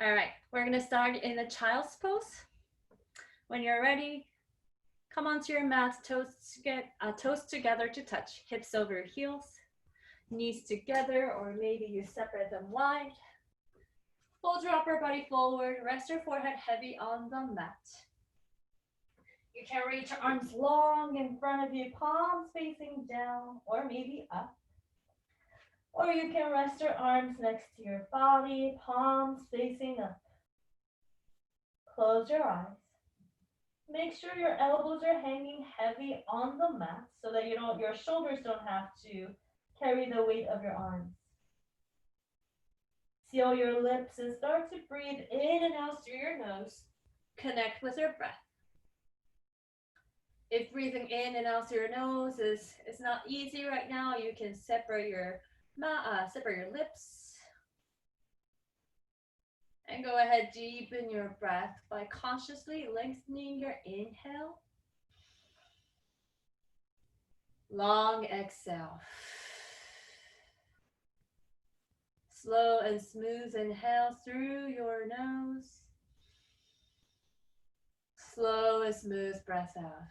All right, we're gonna start in the child's pose. When you're ready, come onto your mat, toes together to touch, hips over heels, knees together, or maybe you separate them wide. Fold your upper body forward, rest your forehead heavy on the mat. You can reach your arms long in front of you, palms facing down, or maybe up. Or you can rest your arms next to your body, palms facing up. Close your eyes. Make sure your elbows are hanging heavy on the mat so that your shoulders don't have to carry the weight of your arms. Seal your lips and start to breathe in and out through your nose. Connect with your breath. If breathing in and out through your nose is not easy right now, you can separate your lips. And go ahead, deepen your breath by consciously lengthening your inhale. Long exhale. Slow and smooth inhale through your nose. Slow and smooth breath out.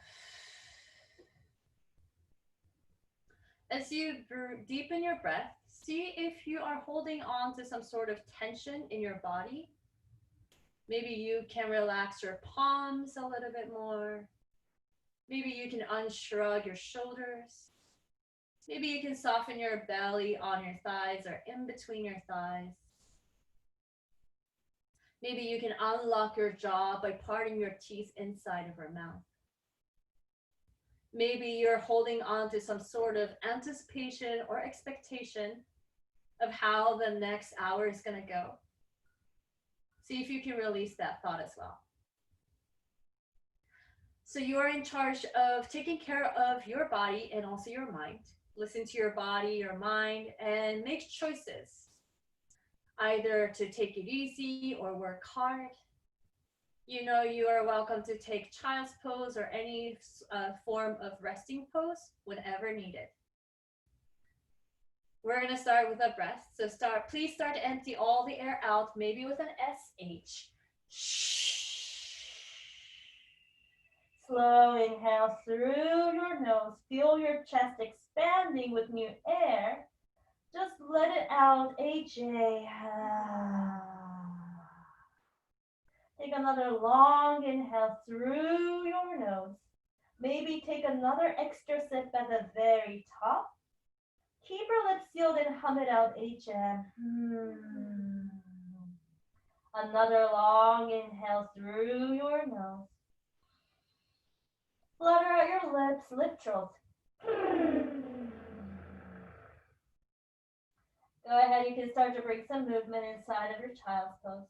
As you deepen your breath, see if you are holding on to some sort of tension in your body. Maybe you can relax your palms a little bit more. Maybe you can unshrug your shoulders. Maybe you can soften your belly on your thighs or in between your thighs. Maybe you can unlock your jaw by parting your teeth inside of your mouth. Maybe you're holding on to some sort of anticipation or expectation of how the next hour is going to go. See if you can release that thought as well. So you are in charge of taking care of your body and also your mind. Listen to your body, your mind, and make choices. Either to take it easy or work hard. You know you are welcome to take child's pose or any form of resting pose whenever needed. We're going to start with a breath. So please start to empty all the air out, maybe with an SH. Slow inhale through your nose. Feel your chest expanding with new air. Just let it out, HA. Take another long inhale through your nose. Maybe take another extra sip at the very top. Keep your lips sealed and hum it out, HM. Another long inhale through your nose. Flutter out your lips, lip trills. Go ahead, you can start to bring some movement inside of your child's pose.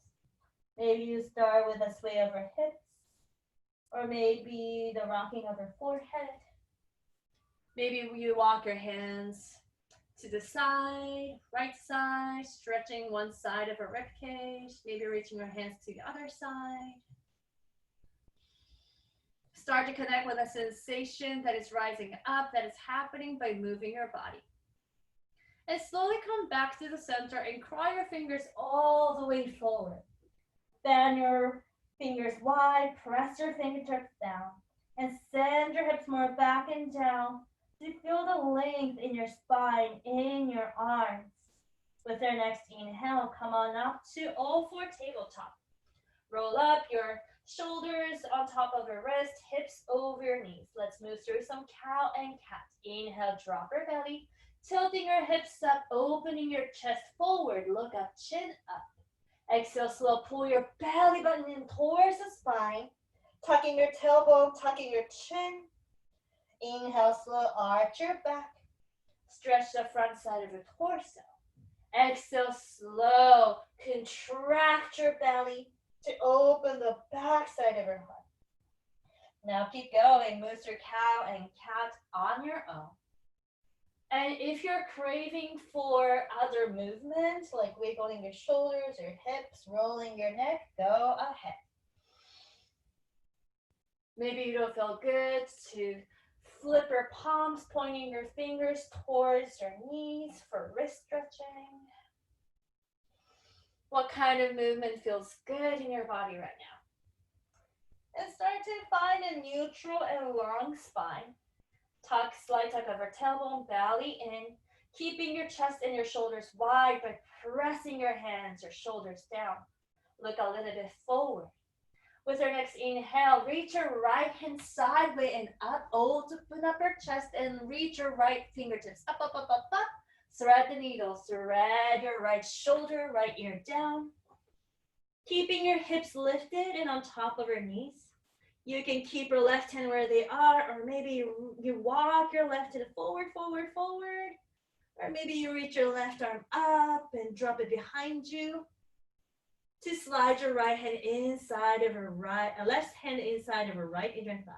Maybe you start with a sway of your hips, or maybe the rocking of your forehead. Maybe you walk your hands to the side, right side, stretching one side of a rib cage, maybe reaching your hands to the other side. Start to connect with a sensation that is rising up, that is happening by moving your body. And slowly come back to the center and crawl your fingers all the way forward. Fan your fingers wide, press your fingertips down, and send your hips more back and down to feel the length in your spine, in your arms. With your next inhale, come on up to all four tabletop. Roll up your shoulders on top of your wrist, hips over your knees. Let's move through some cow and cat. Inhale, drop your belly, tilting your hips up, opening your chest forward, look up, chin up. Exhale, slow, pull your belly button in towards the spine, tucking your tailbone, tucking your chin. Inhale, slow, arch your back, stretch the front side of your torso. Exhale, slow, contract your belly to open the back side of your heart. Now keep going, move through cow and cat on your own. And if you're craving for other movements, like wiggling your shoulders, your hips, rolling your neck, go ahead. Maybe you don't feel good to flip your palms, pointing your fingers towards your knees for wrist stretching. What kind of movement feels good in your body right now? And start to find a neutral and long spine. Tuck, slight tuck of our tailbone, belly in, keeping your chest and your shoulders wide by pressing your hands, your shoulders down. Look a little bit forward. With our next inhale, reach your right hand sideways and up. Open up your chest and reach your right fingertips up, up, up, up, up. Thread the needle, thread your right shoulder, right ear down. Keeping your hips lifted and on top of your knees. You can keep your left hand where they are, or maybe you walk your left hand forward, forward, forward. Or maybe you reach your left arm up and drop it behind you. To slide your right hand inside of a left hand inside of a right inner thigh.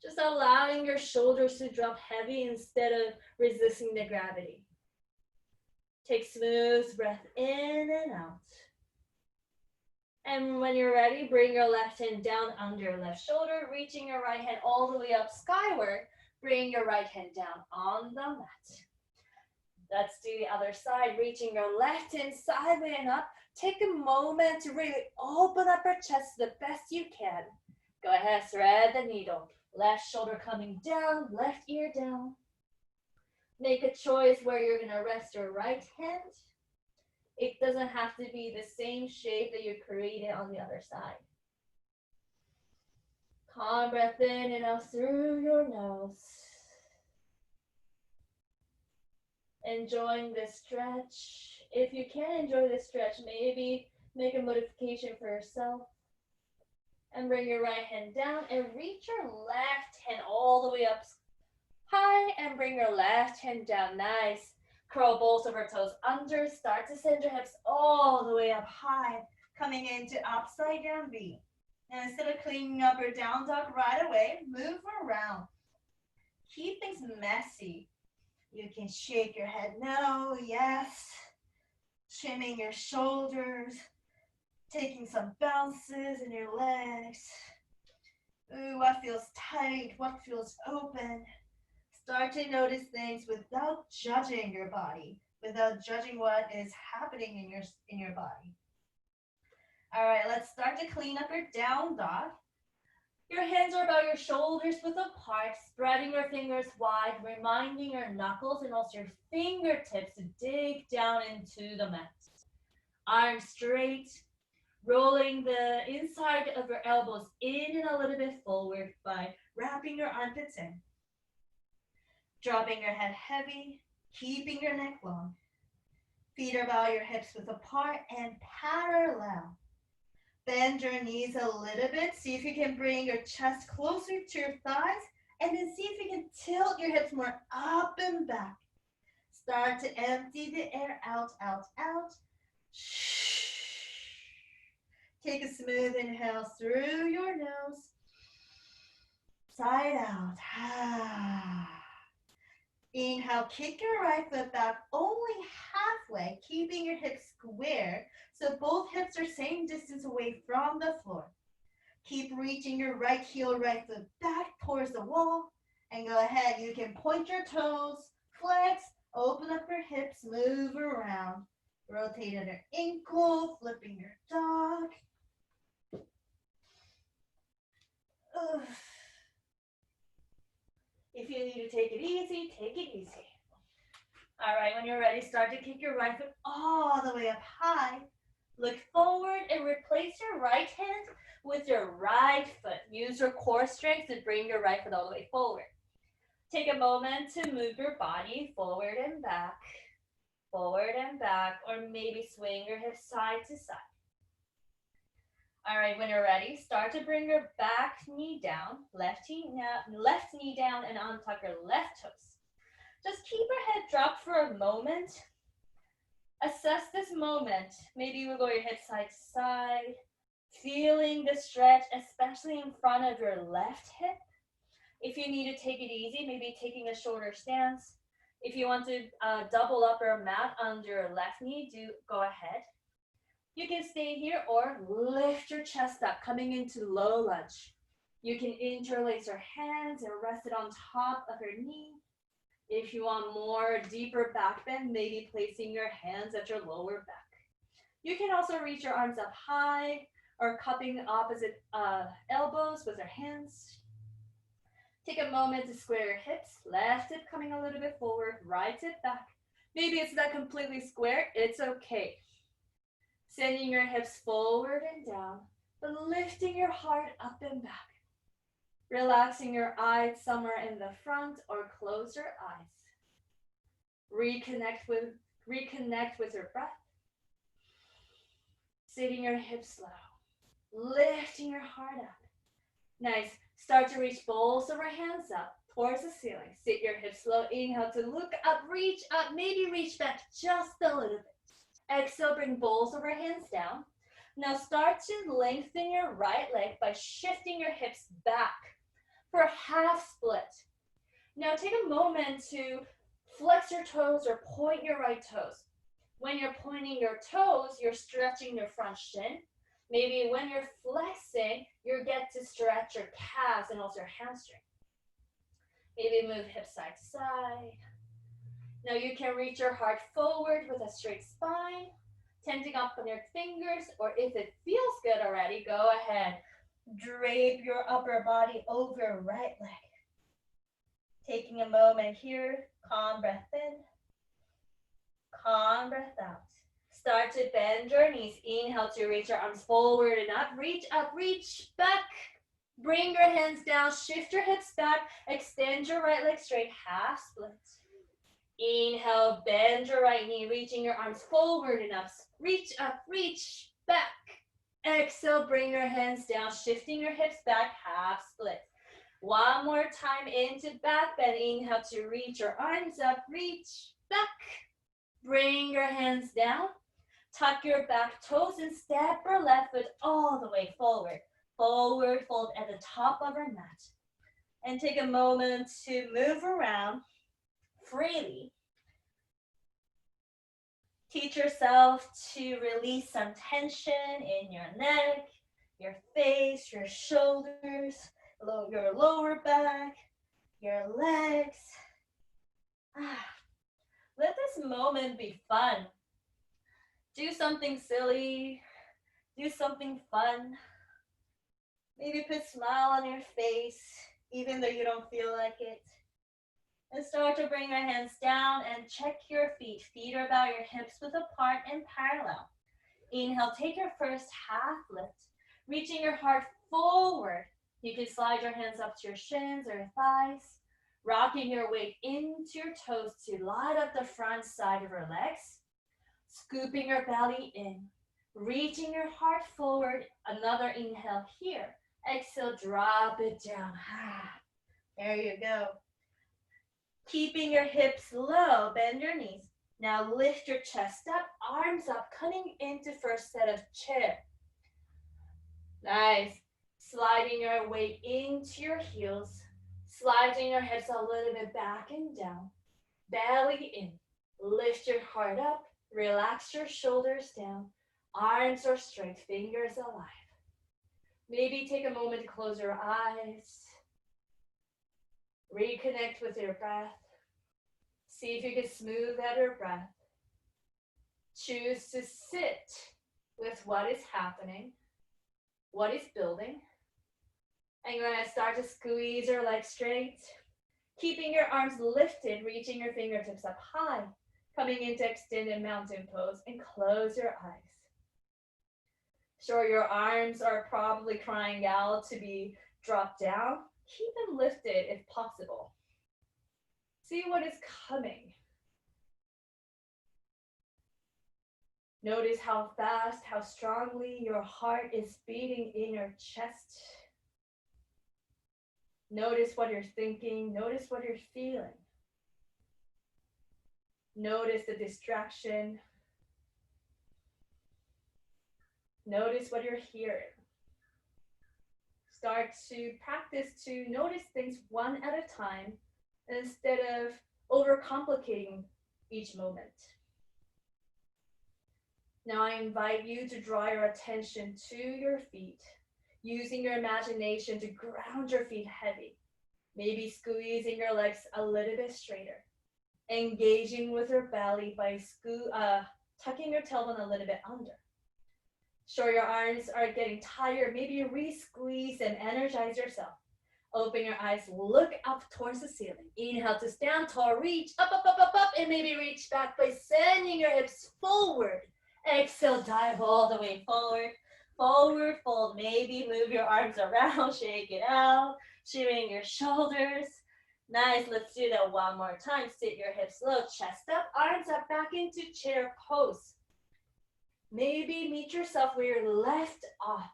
Just allowing your shoulders to drop heavy instead of resisting the gravity. Take smooth breath in and out. And when you're ready, bring your left hand down under your left shoulder, reaching your right hand all the way up skyward. Bring your right hand down on the mat. Let's do the other side, reaching your left hand sideways and up. Take a moment to really open up your chest the best you can. Go ahead, thread the needle. Left shoulder coming down, left ear down. Make a choice where you're gonna rest your right hand. It doesn't have to be the same shape that you created on the other side. Calm breath in and out through your nose. Enjoying this stretch. If you can't enjoy this stretch, maybe make a modification for yourself. And bring your right hand down and reach your left hand all the way up high and bring your left hand down. Nice. Curl both of our toes under. Start to send your hips all the way up high, coming into upside down V. Now instead of cleaning up your down dog right away, move around. Keep things messy. You can shake your head no, yes. Shimming your shoulders. Taking some bounces in your legs. Ooh, what feels tight? What feels open? Start to notice things without judging your body, without judging what is happening in your body. All right, let's start to clean up your down dog. Your hands are about your shoulders width apart, spreading your fingers wide, reminding your knuckles and also your fingertips to dig down into the mat. Arms straight, rolling the inside of your elbows in and a little bit forward by wrapping your armpits in. Dropping your head heavy, keeping your neck long. Feet are about your hips width apart and parallel. Bend your knees a little bit. See if you can bring your chest closer to your thighs, and then see if you can tilt your hips more up and back. Start to empty the air out, out, out. Take a smooth inhale through your nose. Side out. Inhale, kick your right foot back only halfway, keeping your hips square so both hips are same distance away from the floor. Keep reaching your right heel, right foot back towards the wall. And go ahead, you can point your toes, flex, open up your hips, move around. Rotate your ankle, flipping your dog. Ugh. If you need to take it easy, take it easy. All right, when you're ready, start to kick your right foot all the way up high. Look forward and replace your right hand with your right foot. Use your core strength to bring your right foot all the way forward. Take a moment to move your body forward and back, or maybe swing your hips side to side. All right, when you're ready, start to bring your back knee down, left knee down, and untuck your left toes. Just keep your head dropped for a moment. Assess this moment. Maybe you will go your head side to side, feeling the stretch, especially in front of your left hip. If you need to take it easy, maybe taking a shorter stance. If you want to double up your mat under your left knee, go ahead. You can stay here or lift your chest up, coming into low lunge. You can interlace your hands and rest it on top of your knee. If you want more deeper back bend, maybe placing your hands at your lower back. You can also reach your arms up high or cupping opposite elbows with your hands. Take a moment to square your hips, left hip coming a little bit forward, right hip back. Maybe it's not completely square, it's okay. Sending your hips forward and down, but lifting your heart up and back. Relaxing your eyes somewhere in the front or close your eyes. Reconnect with your breath. Sitting your hips low, lifting your heart up. Nice. Start to reach both of our hands up towards the ceiling. Sit your hips low. Inhale to look up, reach up, maybe reach back just a little bit. Exhale, bring both of our hands down. Now start to lengthen your right leg by shifting your hips back for a half split. Now take a moment to flex your toes or point your right toes. When you're pointing your toes, you're stretching your front shin. Maybe when you're flexing, you get to stretch your calves and also your hamstring. Maybe move hips side to side. Now you can reach your heart forward with a straight spine, tenting up on your fingers, or if it feels good already, go ahead. Drape your upper body over your right leg. Taking a moment here, calm breath in, calm breath out. Start to bend your knees. Inhale to reach your arms forward and up. Reach up, reach back. Bring your hands down, shift your hips back, extend your right leg straight, half split. Inhale, bend your right knee, reaching your arms forward and up. Reach up, reach back. Exhale, bring your hands down, shifting your hips back, half split. One more time into back bend. Inhale to reach your arms up, reach back. Bring your hands down. Tuck your back toes and step your left foot all the way forward. Forward fold at the top of our mat. And take a moment to move around freely. Teach yourself to release some tension in your neck, your face, your shoulders, your lower back, your legs. Let this moment be fun. Do something silly. Do something fun. Maybe put a smile on your face, even though you don't feel like it. And start to bring your hands down and check your feet. Feet are about your hips width apart and parallel. Inhale, take your first half lift, reaching your heart forward. You can slide your hands up to your shins or your thighs, rocking your weight into your toes to light up the front side of your legs. Scooping your belly in, reaching your heart forward. Another inhale here. Exhale, drop it down. There you go. Keeping your hips low, bend your knees. Now lift your chest up, arms up, coming into first set of chair. Nice. Sliding your weight into your heels, sliding your hips a little bit back and down. Belly in. Lift your heart up. Relax your shoulders down. Arms are straight, fingers alive. Maybe take a moment to close your eyes. Reconnect with your breath. See if you can smooth out your breath. Choose to sit with what is happening, what is building. And you're going to start to squeeze your legs straight. Keeping your arms lifted, reaching your fingertips up high. Coming into extended mountain pose and close your eyes. Sure, your arms are probably crying out to be dropped down. Keep them lifted if possible. See what is coming. Notice how fast, how strongly your heart is beating in your chest. Notice what you're thinking. Notice what you're feeling. Notice the distraction. Notice what you're hearing. Start to practice to notice things one at a time instead of overcomplicating each moment. Now I invite you to draw your attention to your feet, using your imagination to ground your feet heavy, maybe squeezing your legs a little bit straighter. Engaging with your belly by tucking your tailbone a little bit under. Sure, your arms are getting tired. Maybe you re-squeeze and energize yourself. Open your eyes, look up towards the ceiling. Inhale to stand tall, reach up, up, up, up, up, and maybe reach back by sending your hips forward. Exhale, dive all the way forward. Forward fold, maybe move your arms around, shake it out, shimmy your shoulders. Nice, let's do that one more time. Sit your hips low, chest up, arms up, back into chair pose. Maybe meet yourself where you're left off.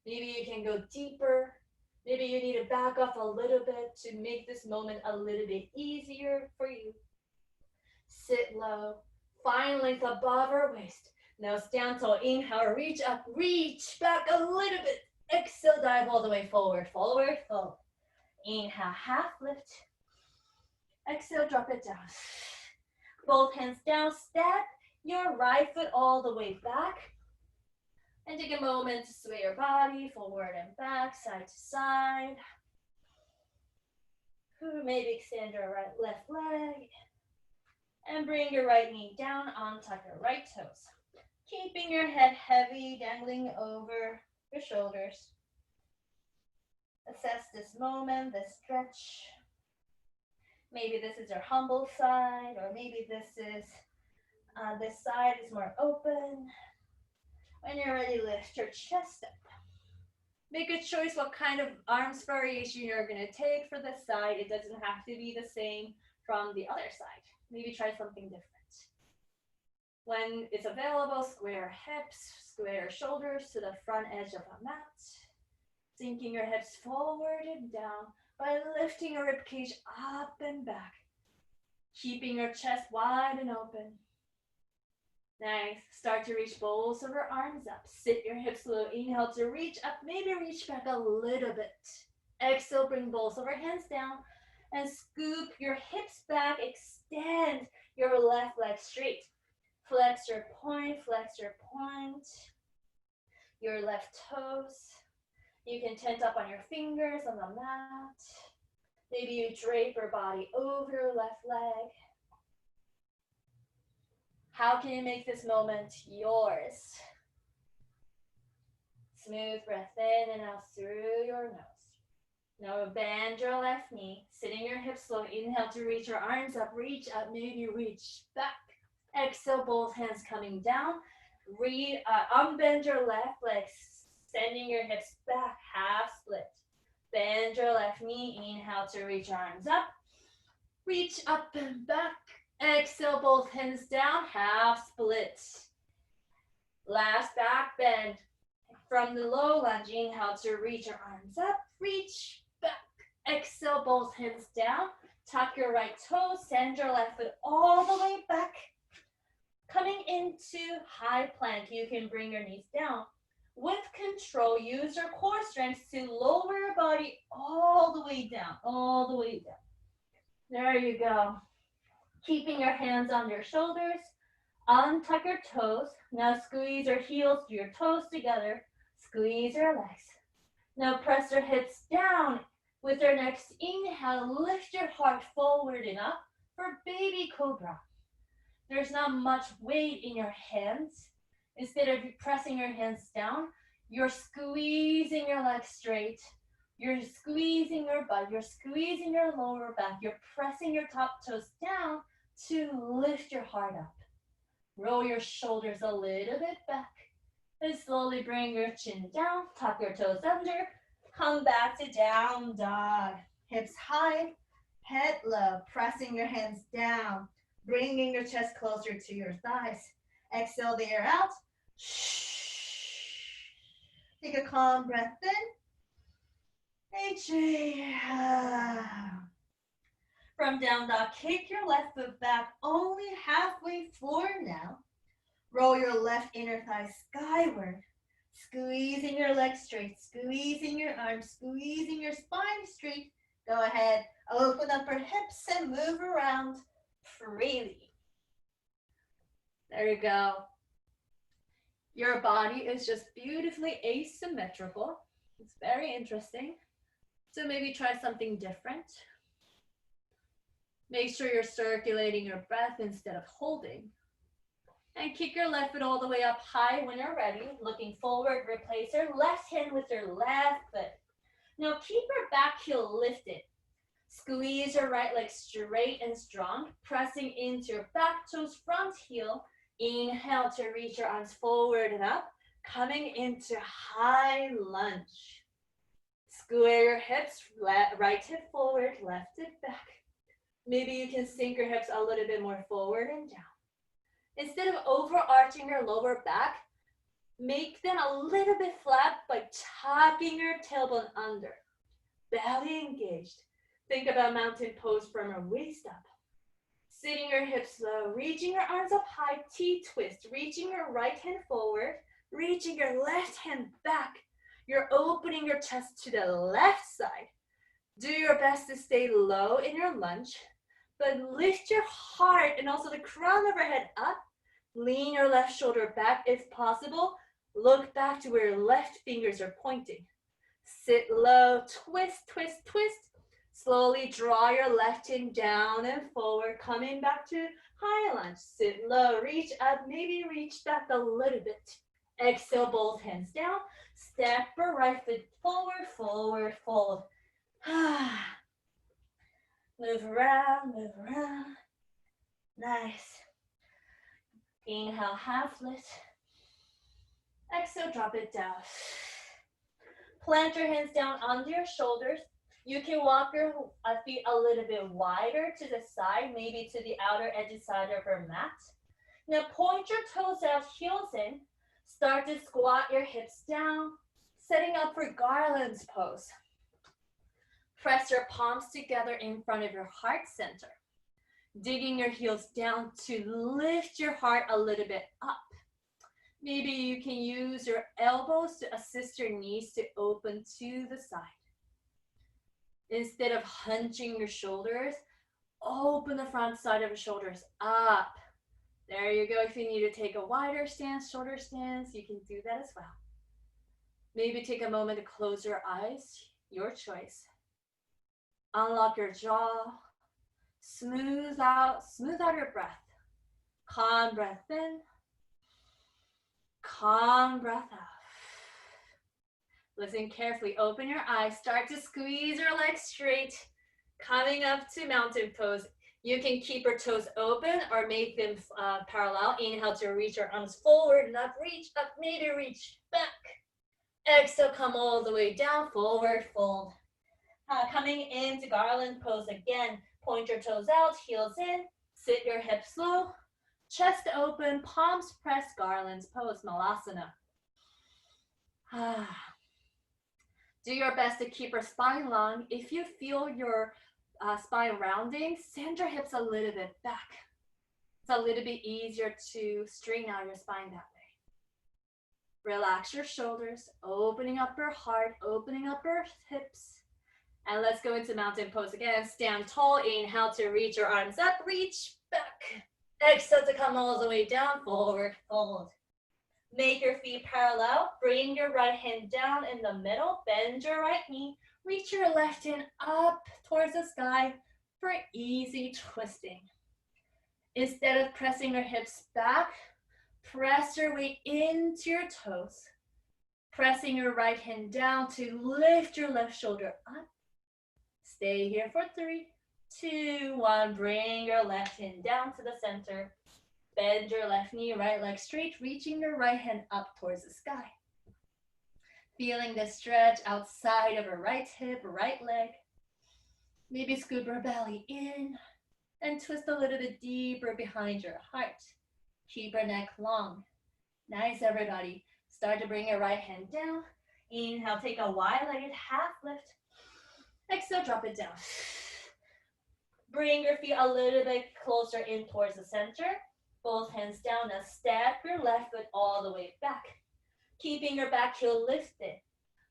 Maybe you can go deeper. Maybe you need to back off a little bit to make this moment a little bit easier for you. Sit low, find length above our waist. Now stand tall, inhale, reach up, reach back a little bit. Exhale, dive all the way forward, forward, forward. Inhale, half lift. Exhale, drop it down. Both hands down, step your right foot all the way back. And take a moment to sway your body forward and back, side to side. Maybe extend your left leg. And bring your right knee down, untuck your right toes. Keeping your head heavy, dangling over your shoulders. Assess this moment, this stretch. Maybe this is your humble side, or maybe this side is more open. When you're ready, lift your chest up. Make a choice what kind of arms variation you're going to take for this side. It doesn't have to be the same from the other side. Maybe try something different. When it's available, square hips, square shoulders to the front edge of a mat. Sinking your hips forward and down by lifting your ribcage up and back. Keeping your chest wide and open. Nice. Start to reach both of your arms up. Sit your hips low. Inhale to reach up. Maybe reach back a little bit. Exhale, bring both of your hands down and scoop your hips back. Extend your left leg straight. Flex your point, your left toes. You can tent up on your fingers on the mat. Maybe you drape your body over your left leg. How can you make this moment yours? Smooth breath in and out through your nose. Now bend your left knee, sitting your hips low. Inhale to reach your arms up, maybe reach back. Exhale, both hands coming down. Unbend your left leg, sending your hips back, half split. Bend your left knee, inhale to reach arms up. Reach up and back. Exhale, both hands down, half split. Last back bend. From the low lunge, inhale to reach your arms up, reach back. Exhale, both hands down. Tuck your right toe, send your left foot all the way back. Coming into high plank, you can bring your knees down. With control, use your core strength to lower your body all the way down, There you go. Keeping your hands on your shoulders, untuck your toes. Now squeeze your heels to your toes together. Squeeze your legs. Now press your hips down. With your next inhale, lift your heart forward and up for baby cobra. There's not much weight in your hands. Instead of pressing your hands down, you're squeezing your legs straight. You're squeezing your butt. You're squeezing your lower back. You're pressing your top toes down to lift your heart up. Roll your shoulders a little bit back. And slowly bring your chin down. Tuck your toes under. Come back to down dog. Hips high, head low. Pressing your hands down. Bringing your chest closer to your thighs. Exhale the air out. Take a calm breath in. Exhale. From down dog, kick your left foot back only halfway forward now. Roll your left inner thigh skyward. Squeezing your legs straight, squeezing your arms, squeezing your spine straight. Go ahead, open up your hips and move around freely. There you go. Your body is just beautifully asymmetrical. It's very interesting. So maybe try something different. Make sure you're circulating your breath instead of holding. And kick your left foot all the way up high when you're ready. Looking forward, replace your left hand with your left foot. Now keep your back heel lifted. Squeeze your right leg straight and strong, pressing into your back toes, front heel. Inhale to reach your arms forward and up, coming into high lunge. Square your hips, right hip forward, left hip back. Maybe you can sink your hips a little bit more forward and down. Instead of overarching your lower back, make them a little bit flat by tucking your tailbone under. Belly engaged. Think about mountain pose from your waist up. Sitting your hips low, reaching your arms up high, T-twist. Reaching your right hand forward, reaching your left hand back. You're opening your chest to the left side. Do your best to stay low in your lunge, but lift your heart and also the crown of your head up. Lean your left shoulder back if possible. Look back to where your left fingers are pointing. Sit low, twist, twist, twist. Slowly draw your left hand down and forward, coming back to high lunge. Sit low, reach up, maybe reach back a little bit. Exhale, both hands down. Step your right foot forward, forward, fold. Move around, move around. Nice. Inhale, half lift. Exhale, drop it down. Plant your hands down onto your shoulders. You can walk your feet a little bit wider to the side, maybe to the outer edge side of your mat. Now point your toes out, heels in. Start to squat your hips down, setting up for garlands pose. Press your palms together in front of your heart center. Digging your heels down to lift your heart a little bit up. Maybe you can use your elbows to assist your knees to open to the side. Instead of hunching your shoulders, open the front side of your shoulders up. There you go. If you need to take a wider stance, shorter stance, you can do that as well. Maybe take a moment to close your eyes, your choice. Unlock your jaw. Smooth out your breath. Calm breath in. Calm breath out. Listen carefully. Open your eyes. Start to squeeze your legs straight. Coming up to mountain pose. You can keep your toes open or make them parallel. Inhale to reach your arms forward and up. Reach up, maybe reach back. Exhale, come all the way down, forward fold. Coming into garland pose again. Point your toes out, heels in. Sit your hips low. Chest open, palms pressed, garlands pose, malasana. Do your best to keep your spine long. If you feel your spine rounding, send your hips a little bit back. It's a little bit easier to straighten out your spine that way. Relax your shoulders, opening up your heart, opening up your hips. And let's go into mountain pose again. Stand tall, inhale to reach your arms up, reach back. Exhale to come all the way down, forward fold. Make your feet parallel. Bring your right hand down in the middle. Bend your right knee. Reach your left hand up towards the sky for easy twisting. Instead of pressing your hips back, press your weight into your toes. Pressing your right hand down to lift your left shoulder up. Stay here for 3, 2, 1. Bring your left hand down to the center. Bend your left knee, right leg straight, reaching your right hand up towards the sky. Feeling the stretch outside of your right hip, right leg. Maybe scoop your belly in and twist a little bit deeper behind your heart. Keep your neck long. Nice, everybody. Start to bring your right hand down. Inhale, take a wide-legged half lift. Exhale, drop it down. Bring your feet a little bit closer in towards the center. Both hands down. Now step your left foot all the way back. Keeping your back heel lifted.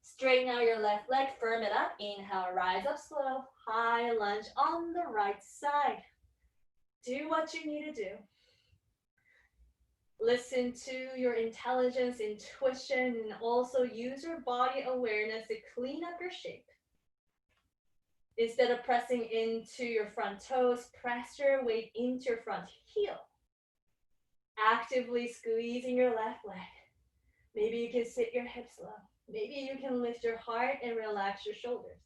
Straighten out your left leg, firm it up. Inhale, rise up slow. High lunge on the right side. Do what you need to do. Listen to your intelligence, intuition, and also use your body awareness to clean up your shape. Instead of pressing into your front toes, press your weight into your front heel. Actively squeezing your left leg. Maybe you can sit your hips low. Maybe you can lift your heart and relax your shoulders.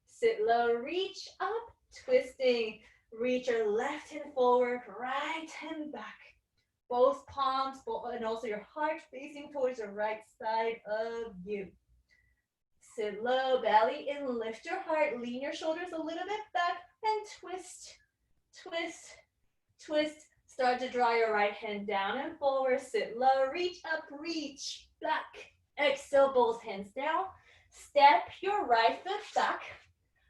Sit low, reach up, twisting. Reach your left hand forward, right hand back. Both palms, and also your heart facing towards the right side of you. Sit low, belly in, lift your heart, lean your shoulders a little bit back, and twist, twist, twist. Start to draw your right hand down and forward. Sit low, reach up, reach back. Exhale, both hands down. Step your right foot back.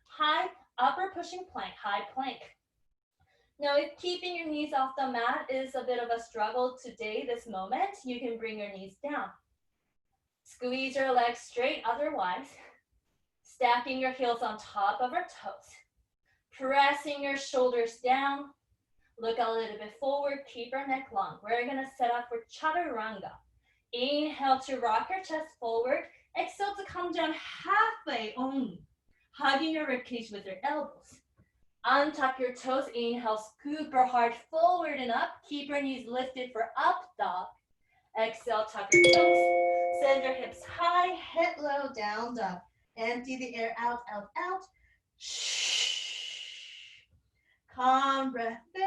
High upper pushing plank, high plank. Now, if keeping your knees off the mat is a bit of a struggle today, this moment, you can bring your knees down. Squeeze your legs straight otherwise. Stacking your heels on top of our toes. Pressing your shoulders down. Look a little bit forward, keep your neck long. We're gonna set up for chaturanga. Inhale to rock your chest forward. Exhale to come down halfway only. Hugging your ribcage with your elbows. Untuck your toes. Inhale, scoop your heart forward and up. Keep your knees lifted for up dog. Exhale, tuck your toes. Send your hips high, head low, down dog. Empty the air out, out, out. Calm breath in.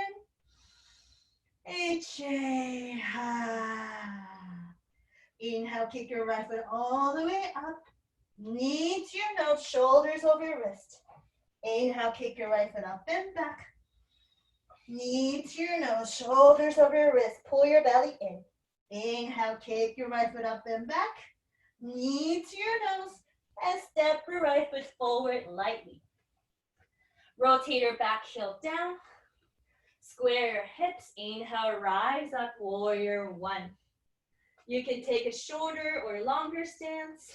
Exhale. Inhale, kick your right foot all the way up. Knee to your nose, shoulders over your wrist. Inhale, kick your right foot up and back. Knee to your nose, shoulders over your wrist. Pull your belly in. Inhale, kick your right foot up and back. Knee to your nose, and step your right foot forward lightly. Rotate your back heel down. Square your hips. Inhale, rise up, warrior one. You can take a shorter or longer stance,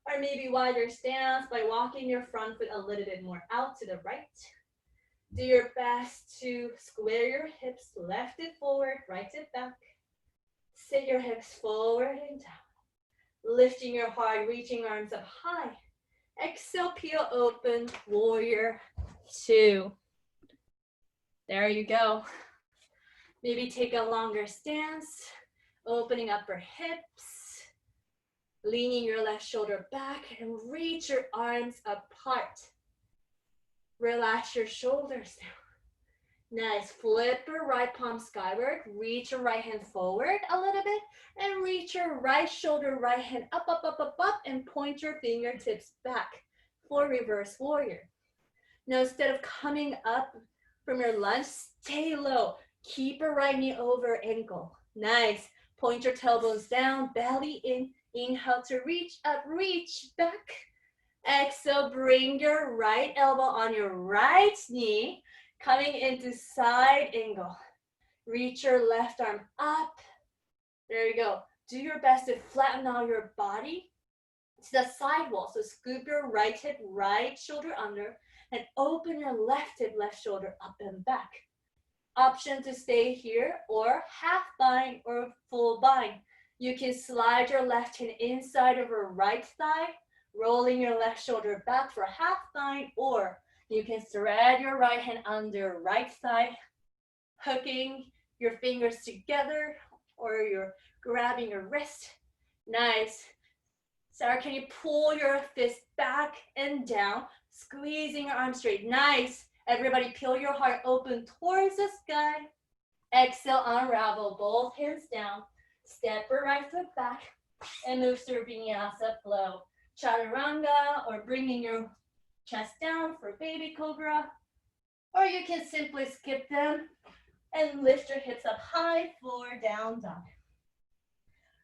or maybe wider stance by walking your front foot a little bit more out to the right. Do your best to square your hips, left it forward, right it back. Sit your hips forward and down. Lifting your heart, reaching arms up high. Exhale, peel open, warrior two. There you go. Maybe take a longer stance, opening upper hips, leaning your left shoulder back, and reach your arms apart. Relax your shoulders down. Nice. Flip your right palm skyward. Reach your right hand forward a little bit, and reach your right shoulder, right hand up, up, up, up, up, and point your fingertips back for reverse warrior. Now, instead of coming up from your lunge, stay low. Keep your right knee over ankle. Nice. Point your tailbones down, belly in. Inhale to reach up, reach back. Exhale, bring your right elbow on your right knee, coming into side angle. Reach your left arm up. There you go. Do your best to flatten out your body to the side wall. So scoop your right hip, right shoulder under, and open your left hip, left shoulder up and back. Option to stay here or half bind or full bind. You can slide your left hand inside of your right thigh, rolling your left shoulder back for half bind, or you can thread your right hand under right thigh, hooking your fingers together, or you're grabbing your wrist. Nice. Sarah, can you pull your fist back and down, squeezing your arms straight? Nice. Everybody peel your heart open towards the sky. Exhale, unravel both hands down. Step your right foot back and move through Vinyasa flow. Chaturanga, or bringing your chest down for baby cobra. Or you can simply skip them and lift your hips up high for down dog.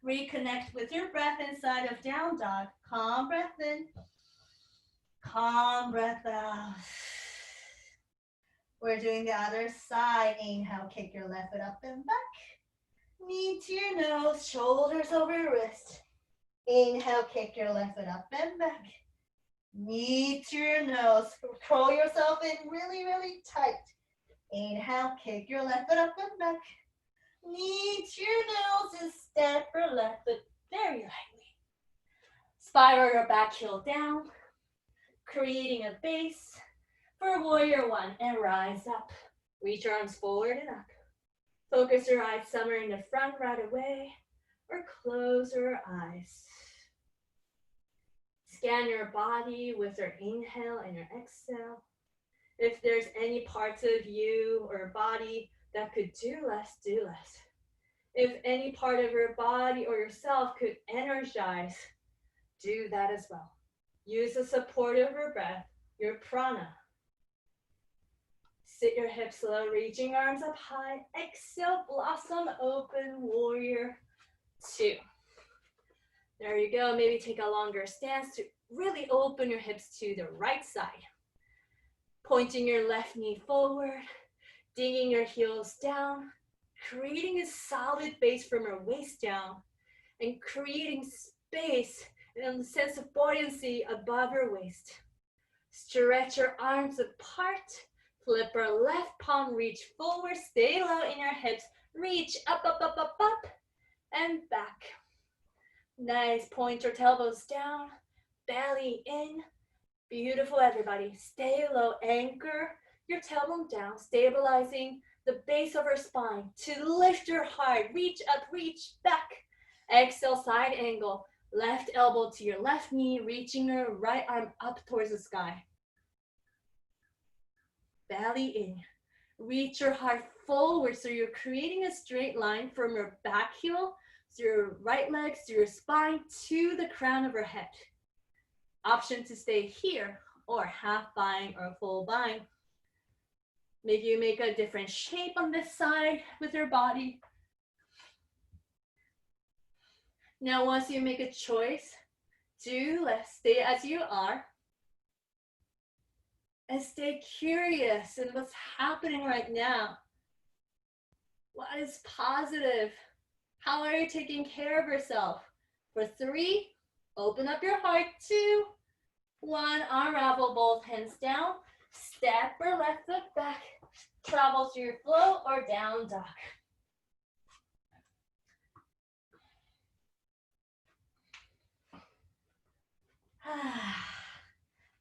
Reconnect with your breath inside of down dog. Calm breath in. Calm breath out. We're doing the other side. Inhale, kick your left foot up and back. Knee to your nose, shoulders over your wrist. Inhale, kick your left foot up and back. Knee to your nose. Curl yourself in really, really tight. Inhale, kick your left foot up and back. Knee to your nose and step your left foot very lightly. Spiral your back heel down, creating a base. for warrior one and rise up. Reach your arms forward and up. Focus your eyes somewhere in the front right away or close your eyes. Scan your body with your inhale and your exhale. If there's any parts of you or body that could do less, do less. If any part of your body or yourself could energize, do that as well. Use the support of your breath, your prana. Sit your hips low, reaching arms up high. Exhale, blossom open, warrior two. There you go. Maybe take a longer stance to really open your hips to the right side. Pointing your left knee forward, digging your heels down, creating a solid base from your waist down, and creating space and a sense of buoyancy above your waist. Stretch your arms apart. Flip our left palm, reach forward, stay low in your hips, reach up, up, up, up, up, and back. Nice, point your tailbones down, belly in. Beautiful, everybody. Stay low, anchor your tailbone down, stabilizing the base of our spine to lift your heart. Reach up, reach back. Exhale, side angle. Left elbow to your left knee, reaching your right arm up towards the sky. Belly in. Reach your heart forward so you're creating a straight line from your back heel, to your right leg, to your spine, to the crown of your head. Option to stay here or half bind or full bind. Maybe you make a different shape on this side with your body. Now, once you make a choice, do less, stay as you are. And stay curious in what's happening right now. What is positive? How are you taking care of yourself? For 3, open up your heart. 2, 1, unravel both hands down. Step your left foot back. Travel to your flow or down dog.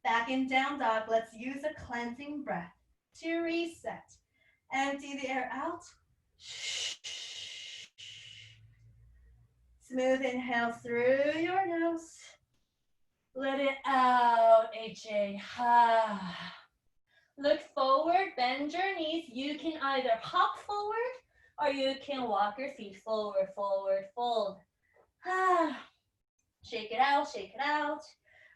Back in down dog, let's use a cleansing breath to reset. Empty the air out. Smooth inhale through your nose. Let it out, HA. Look forward, bend your knees. You can either hop forward or you can walk your feet forward, forward, fold. Shake it out, shake it out.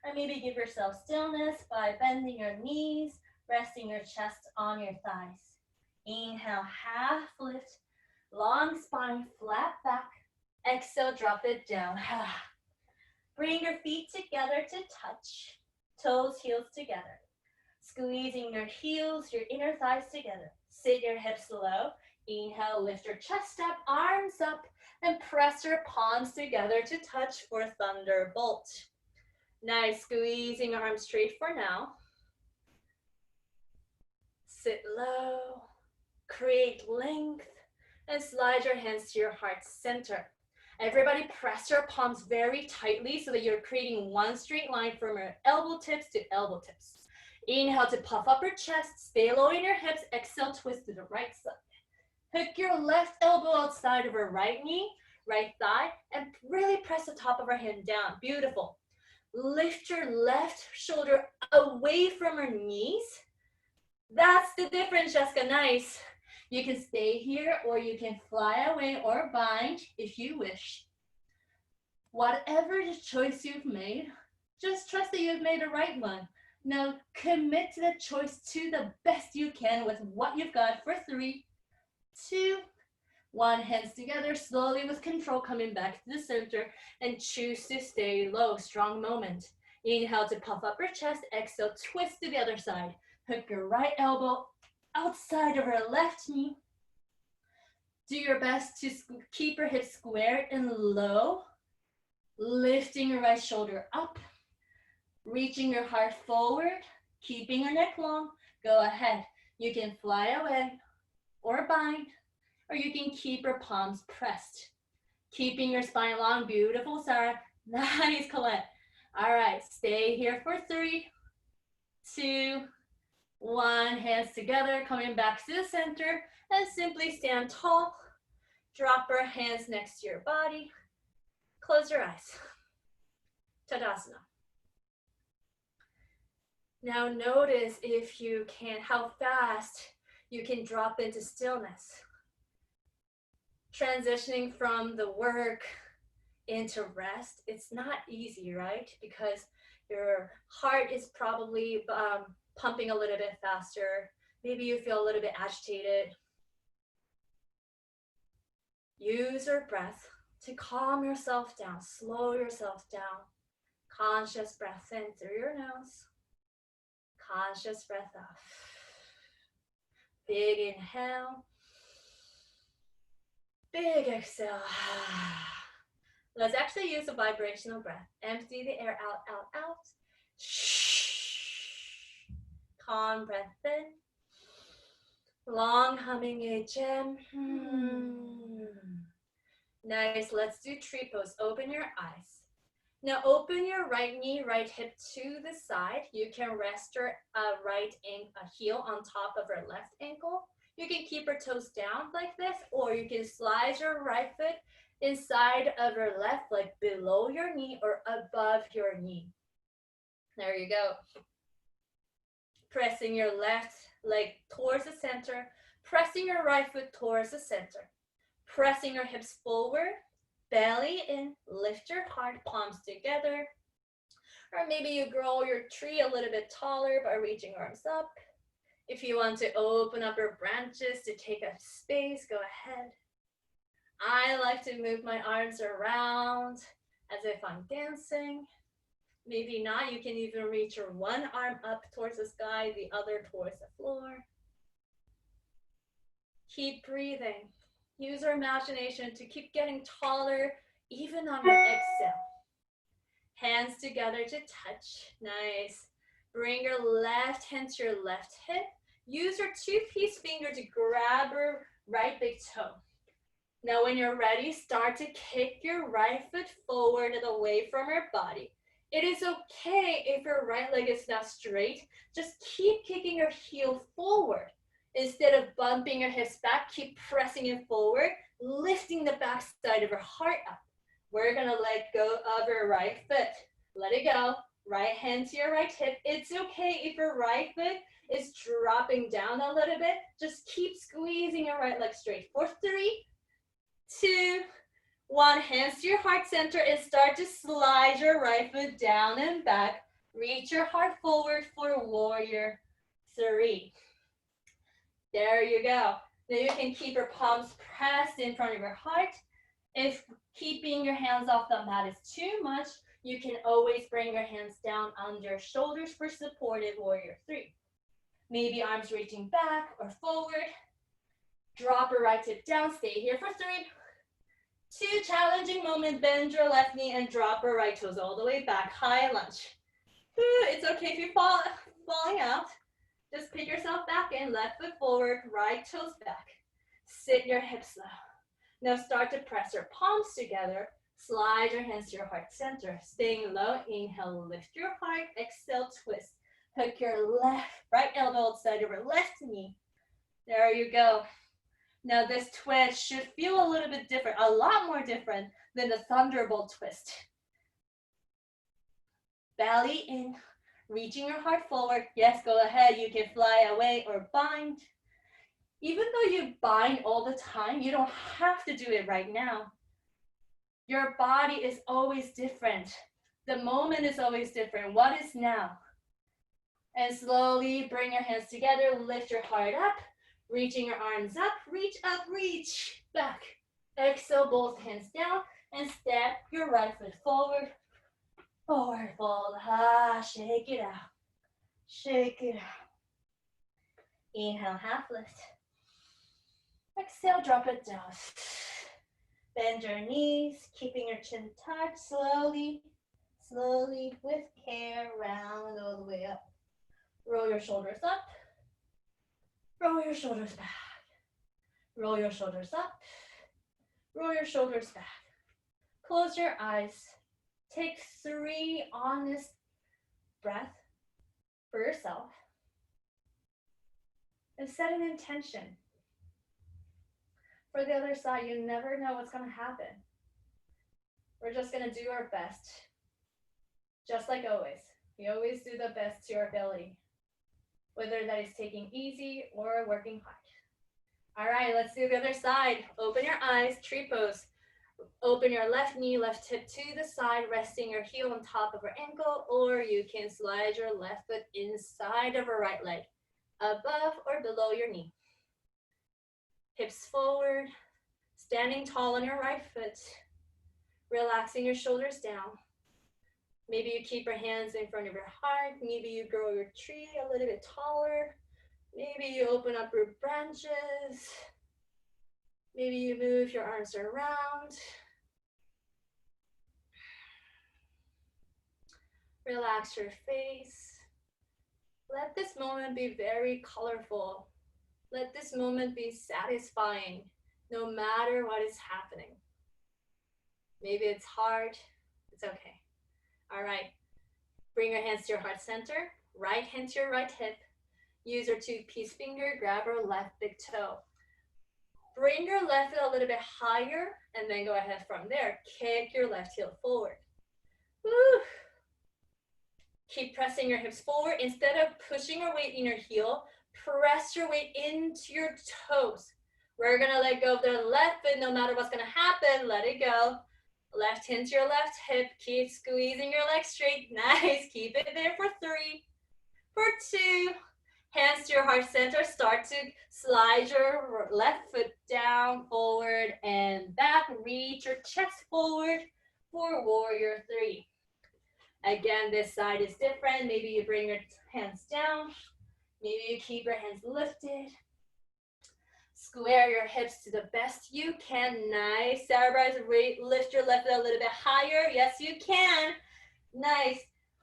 Or maybe give yourself stillness by bending your knees, resting your chest on your thighs. Inhale, half lift, long spine, flat back. Exhale, drop it down. Bring your feet together to touch, toes, heels together. Squeezing your heels, your inner thighs together. Sit your hips low. Inhale, lift your chest up, arms up, and press your palms together to touch for thunderbolt. Nice, squeezing your arms straight for now. Sit low, create length, and slide your hands to your heart center. Everybody press your palms very tightly so that you're creating one straight line from your elbow tips to elbow tips. Inhale to puff up your chest, stay low in your hips, exhale, twist to the right side. Hook your left elbow outside of your right knee, right thigh, and really press the top of our hand down. Beautiful. Lift your left shoulder away from your knees. That's the difference, Jessica, nice. You can stay here or you can fly away or bind if you wish. Whatever the choice you've made, just trust that you've made the right one. Now commit to the choice to the best you can with what you've got for 3, 2, 1. Hands together, slowly with control, coming back to the center and choose to stay low. Strong moment. Inhale to puff up your chest. Exhale, twist to the other side. Hook your right elbow outside of your left knee. Do your best to keep your hips squared and low. Lifting your right shoulder up. Reaching your heart forward. Keeping your neck long. Go ahead. You can fly away or bind, or you can keep your palms pressed. Keeping your spine long. Beautiful, Sarah. Nice, Colette. All right, stay here for 3, 2, One hands together, coming back to the center, and simply stand tall. Drop your hands next to your body. Close your eyes. Tadasana. Now notice if you can, how fast you can drop into stillness. Transitioning from the work into rest, it's not easy, right? Because your heart is probably pumping a little bit faster. Maybe you feel a little bit agitated. Use your breath to calm yourself down, slow yourself down. Conscious breath in through your nose. Conscious breath out. Big inhale. Big exhale. Let's actually use a vibrational breath. Empty the air out, out, out. Calm breath in. Long humming HM. Nice. Let's do tree pose. Open your eyes. Now open your right knee, right hip to the side. You can rest your right heel on top of your left ankle. You can keep your toes down like this, or you can slide your right foot inside of your left leg below your knee or above your knee. There you go. Pressing your left leg towards the center, pressing your right foot towards the center, pressing your hips forward, belly in, lift your heart, palms together. Or maybe you grow your tree a little bit taller by reaching arms up. If you want to open up your branches to take up space, go ahead. I like to move my arms around as if I'm dancing. Maybe not, you can even reach your one arm up towards the sky, the other towards the floor. Keep breathing. Use your imagination to keep getting taller, even on your exhale. Hands together to touch. Nice. Bring your left hand to your left hip. Use your two-piece finger to grab your right big toe. Now when you're ready, start to kick your right foot forward and away from your body. It is okay if your right leg is not straight. Just keep kicking your heel forward. Instead of bumping your hips back, keep pressing it forward, lifting the back side of your heart up. We're gonna let go of your right foot. Let it go. Right hand to your right hip. It's okay if your right foot is dropping down a little bit. Just keep squeezing your right leg straight. For 3, 2, 1. Hands to your heart center and start to slide your right foot down and back. Reach your heart forward for warrior 3. There you go. Now you can keep your palms pressed in front of your heart. If keeping your hands off the mat is too much, you can always bring your hands down on your shoulders for supported warrior 3. Maybe arms reaching back or forward. Drop your right hip down, stay here for 3. 2 challenging moments, bend your left knee and drop your right toes all the way back, high lunge. It's okay if you're falling out. Just pick yourself back in, left foot forward, right toes back. Sit your hips low. Now start to press your palms together. Slide your hands to your heart center. Staying low, inhale, lift your heart. Exhale, twist. Hook your right elbow outside of your left knee. There you go. Now this twist should feel a little bit different, a lot more different than the thunderbolt twist. Belly in, reaching your heart forward. Yes, go ahead. You can fly away or bind. Even though you bind all the time, you don't have to do it right now. Your body is always different. The moment is always different. What is now? And slowly bring your hands together, lift your heart up, reaching your arms up, reach back. Exhale, both hands down, and step your right foot forward, forward fold. Shake it out. Shake it out. Inhale, half lift. Exhale, drop it down. Bend your knees, keeping your chin tucked, slowly, with care, round all the way up. Roll your shoulders up, roll your shoulders back. Roll your shoulders up, roll your shoulders back. Close your eyes. Take 3 honest breaths for yourself. and set an intention. For the other side, you never know what's going to happen. We're just going to do our best. Just like always. We always do the best to our ability. Whether that is taking easy or working hard. All right, let's do the other side. Open your eyes, tree pose. Open your left knee, left hip to the side, resting your heel on top of your ankle, or you can slide your left foot inside of your right leg, above or below your knee. Hips forward, standing tall on your right foot, relaxing your shoulders down. Maybe you keep your hands in front of your heart. Maybe you grow your tree a little bit taller. Maybe you open up your branches. Maybe you move your arms around. Relax your face. Let this moment be very colorful. Let this moment be satisfying, no matter what is happening. Maybe it's hard. It's okay. All right. Bring your hands to your heart center. Right hand to your right hip. Use your two peace finger. Grab your left big toe. Bring your left foot a little bit higher, and then go ahead from there. Kick your left heel forward. Woo. Keep pressing your hips forward. Instead of pushing your weight in your heel, press your weight into your toes. We're gonna let go of the left foot no matter what's gonna happen. Let it go. Left hand to your left hip. Keep squeezing your legs straight. Nice. Keep it there for 3, for 2. Hands to your heart center. Start to slide your left foot down, forward, and back. Reach your chest forward for warrior 3. Again, this side is different. Maybe you bring your hands down. Maybe you keep your hands lifted. Square your hips to the best you can. Nice. Sarah, lift your left foot a little bit higher. Yes, you can. Nice.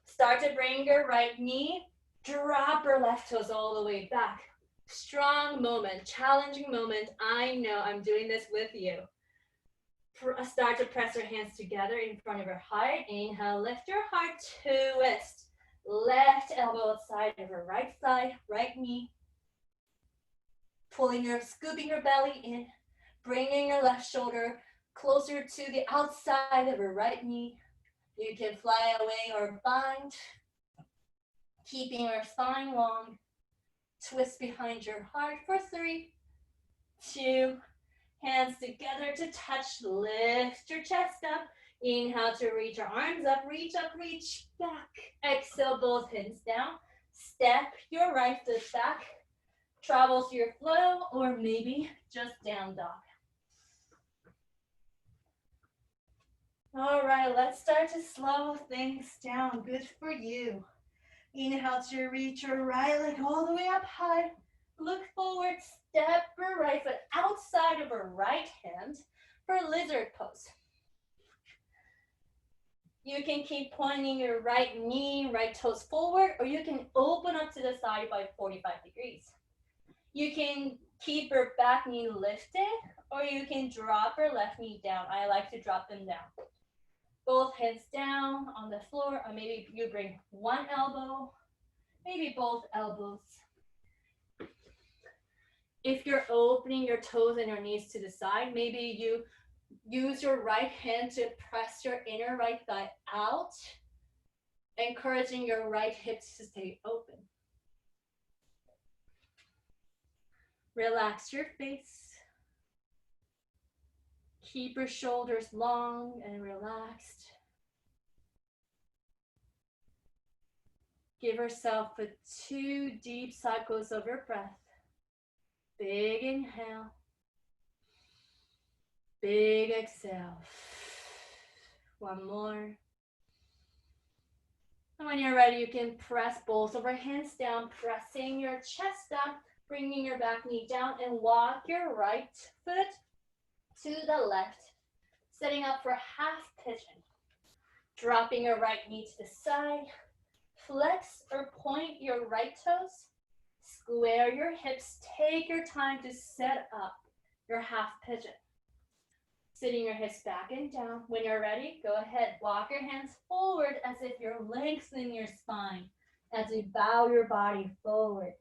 Start to bring your right knee. Drop your left toes all the way back. Strong moment, challenging moment. I know I'm doing this with you. Start to press your hands together in front of your heart. Inhale, lift your heart, twist. Left elbow outside of your right side, right knee. Scooping your belly in. Bringing your left shoulder closer to the outside of your right knee. You can fly away or bind. Keeping your spine long. Twist behind your heart for 3, 2. Hands together to touch. Lift your chest up. Inhale to reach your arms up, reach back. Exhale, both hands down. Step your right foot back. Travel to your flow, or maybe just down dog. All right, let's start to slow things down. Good for you. Inhale to reach your right leg all the way up high. Look forward, step your right foot outside of your right hand for lizard pose. You can keep pointing your right knee, right toes forward, or you can open up to the side by 45 degrees. You can keep your back knee lifted, or you can drop your left knee down. I like to drop them down. Both hands down on the floor, or maybe you bring one elbow, maybe both elbows. If you're opening your toes and your knees to the side, maybe you use your right hand to press your inner right thigh out, encouraging your right hips to stay open. Relax your face. Keep your shoulders long and relaxed. Give yourself 2 deep cycles of your breath. Big inhale. Big exhale. One more. And when you're ready, you can press both of your hands down, pressing your chest up, bringing your back knee down, and walk your right foot to the left, setting up for half pigeon. Dropping your right knee to the side, flex or point your right toes, square your hips, take your time to set up your half pigeon. Sitting your hips back and down. When you're ready, go ahead, walk your hands forward as if you're lengthening your spine as you bow your body forward.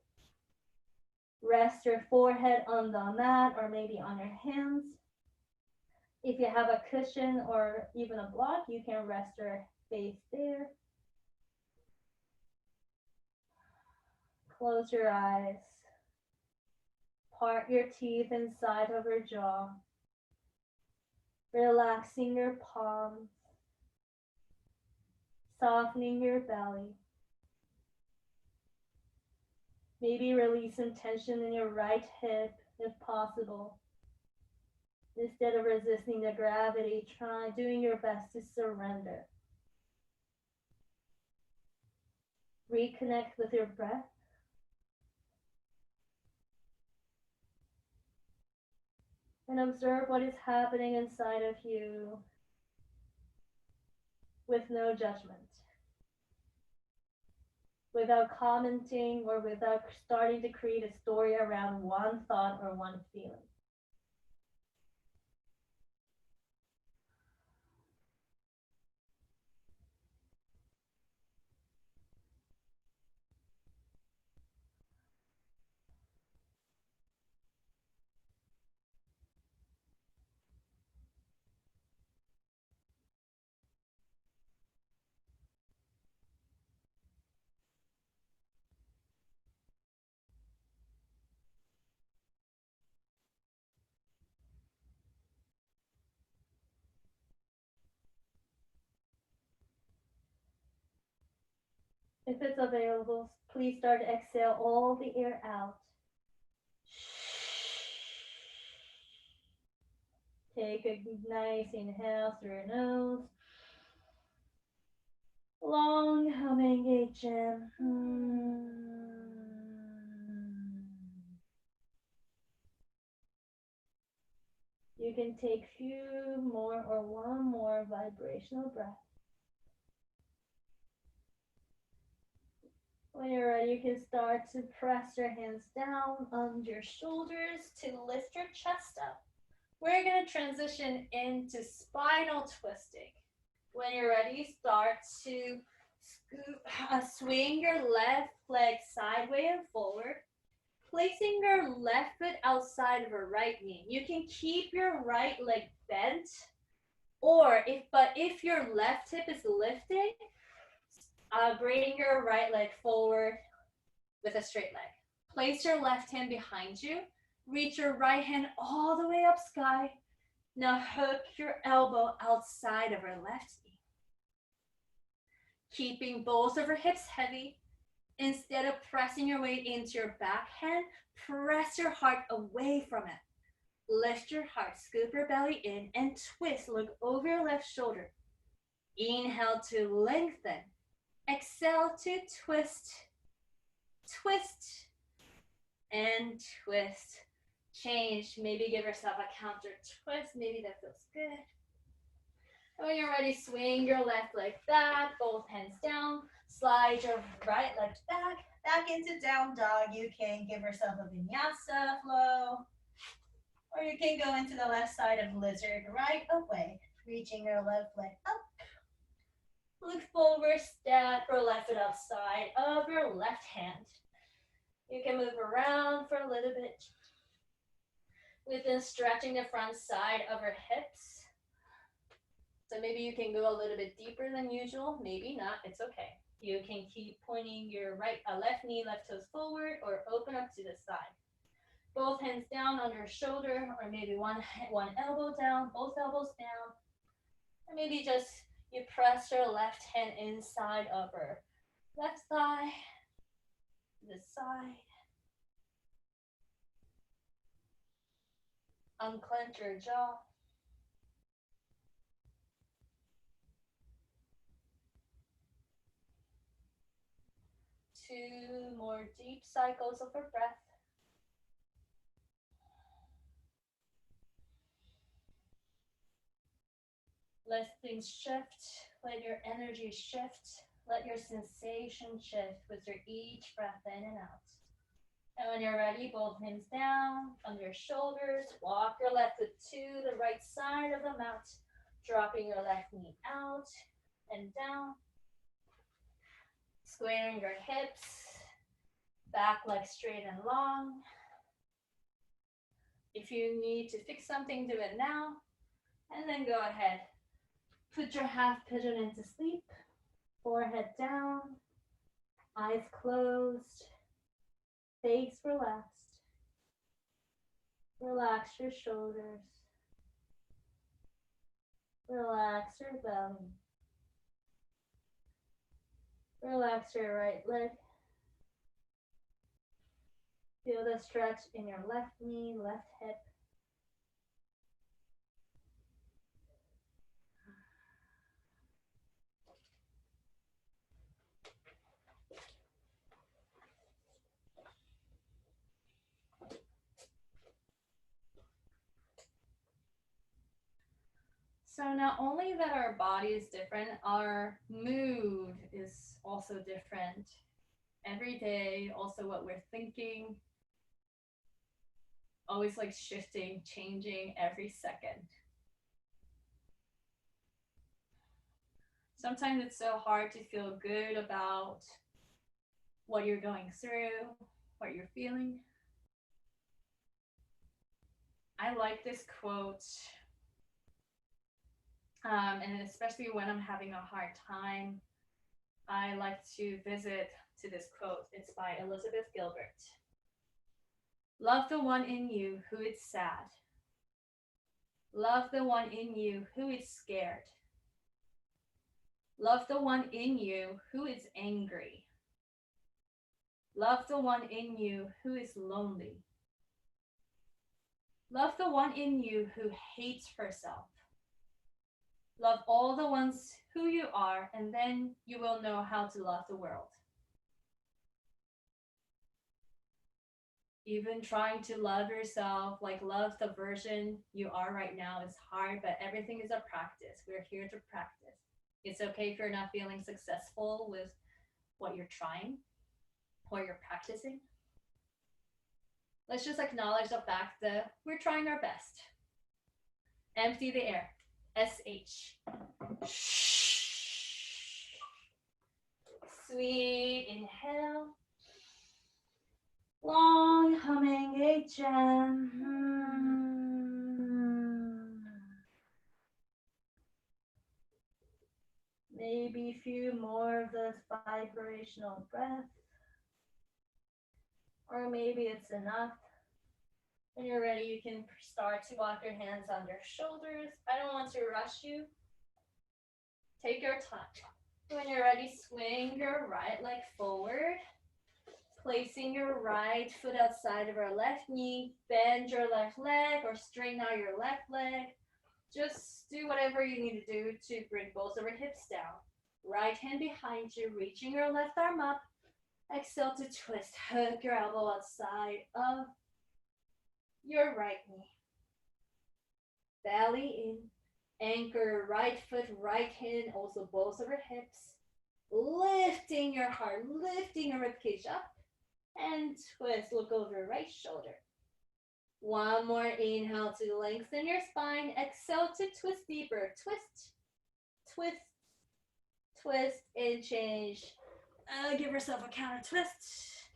Rest your forehead on the mat or maybe on your hands. If you have a cushion or even a block, you can rest your face there. Close your eyes. Part your teeth inside of your jaw. Relaxing your palms. Softening your belly. Maybe release some tension in your right hip if possible. Instead of resisting the gravity, try doing your best to surrender. Reconnect with your breath. And observe what is happening inside of you with no judgment. Without commenting or without starting to create a story around one thought or one feeling. If it's available, please start to exhale all the air out. Take a nice inhale through your nose. Long humming HM. You can take few more or one more vibrational breath. When you're ready, you can start to press your hands down on your shoulders to lift your chest up. We're going to transition into spinal twisting. When you're ready, start to swing your left leg sideways and forward, placing your left foot outside of your right knee. You can keep your right leg bent, or if your left hip is lifting, bring your right leg forward with a straight leg. Place your left hand behind you. Reach your right hand all the way up sky. Now hook your elbow outside of your left knee. Keeping both of your hips heavy. Instead of pressing your weight into your back hand, press your heart away from it. Lift your heart, scoop your belly in, and twist. Look over your left shoulder. Inhale to lengthen. Exhale to twist, twist, and twist. Change. Maybe give yourself a counter twist. Maybe that feels good. And when you're ready, swing your left leg back, both hands down. Slide your right leg back into down dog. You can give yourself a vinyasa flow. Or you can go into the left side of lizard right away. Reaching your left leg up. Look forward, step or left foot outside of your left hand. You can move around for a little bit. Within stretching the front side of your hips. So maybe you can go a little bit deeper than usual. Maybe not, it's okay. You can keep pointing your left knee, left toes forward, or open up to the side. Both hands down on your shoulder, or maybe one elbow down, both elbows down. Or maybe just you press your left hand inside of your left thigh, this side. Unclench your jaw. 2 more deep cycles of your breath. Let things shift, let your energy shift, let your sensation shift with your each breath in and out. And when you're ready, both hands down on your shoulders, walk your left foot to the right side of the mat, dropping your left knee out and down. Squaring your hips, back leg straight and long. If you need to fix something, do it now. And then go ahead. Put your half pigeon into sleep. Forehead down. Eyes closed. Face relaxed. Relax your shoulders. Relax your belly. Relax your right leg. Feel the stretch in your left knee, left hip. So not only that our body is different, our mood is also different. Every day, also what we're thinking, always like shifting, changing every second. Sometimes it's so hard to feel good about what you're going through, what you're feeling. I like this quote, and especially when I'm having a hard time, I like to visit to this quote. It's by Elizabeth Gilbert. Love the one in you who is sad. Love the one in you who is scared. Love the one in you who is angry. Love the one in you who is lonely. Love the one in you who hates herself. Love all the ones who you are, and then you will know how to love the world. Even trying to love yourself, like love the version you are right now, is hard, but everything is a practice. We're here to practice. It's okay if you're not feeling successful with what you're trying, what you're practicing. Let's just acknowledge the fact that we're trying our best. Empty the air. SH. Sweet inhale. Long humming HM. Maybe a few more of those vibrational breaths. Or maybe it's enough. When you're ready, you can start to walk your hands on your shoulders. I don't want to rush you. Take your time. When you're ready, swing your right leg forward. Placing your right foot outside of your left knee. Bend your left leg or straighten out your left leg. Just do whatever you need to do to bring both of your hips down. Right hand behind you, reaching your left arm up. Exhale to twist. Hook your elbow outside of your right knee. Belly in. Anchor right foot, right hand, also both of your hips. Lifting your heart, lifting your ribcage up. And twist. Look over your right shoulder. One more inhale to lengthen your spine. Exhale to twist deeper. Twist, twist, twist, and change. Give yourself a counter twist.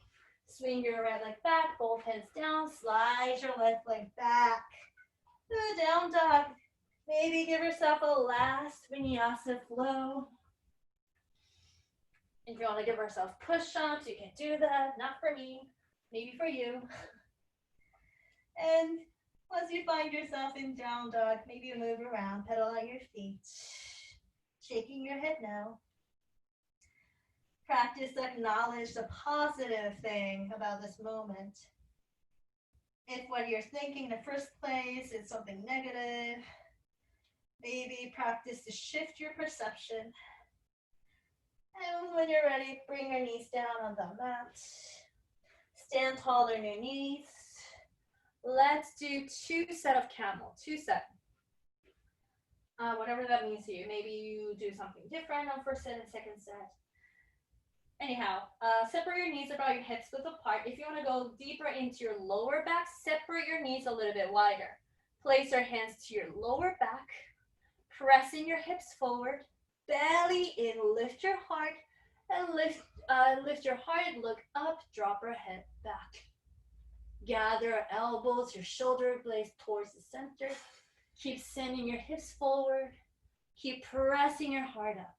Swing your right leg back, both hands down. Slide your left leg back. Down dog. Maybe give yourself a last Vinyasa flow. If you want to give yourself push-ups, you can do that. Not for me, maybe for you. And once you find yourself in down dog, maybe you move around, pedal out your feet. Shaking your head now. Practice to acknowledge the positive thing about this moment. If what you're thinking in the first place is something negative, maybe practice to shift your perception. And when you're ready, bring your knees down on the mat. Stand taller in your knees. Let's do 2 sets of camel, 2 sets. Whatever that means to you. Maybe you do something different on first set and second set. Anyhow, separate your knees about your hips width apart. If you want to go deeper into your lower back, separate your knees a little bit wider. Place your hands to your lower back. Pressing your hips forward. Belly in, lift your heart. And lift your heart, look up, drop your head back. Gather your elbows, your shoulder blades towards the center. Keep sending your hips forward. Keep pressing your heart up.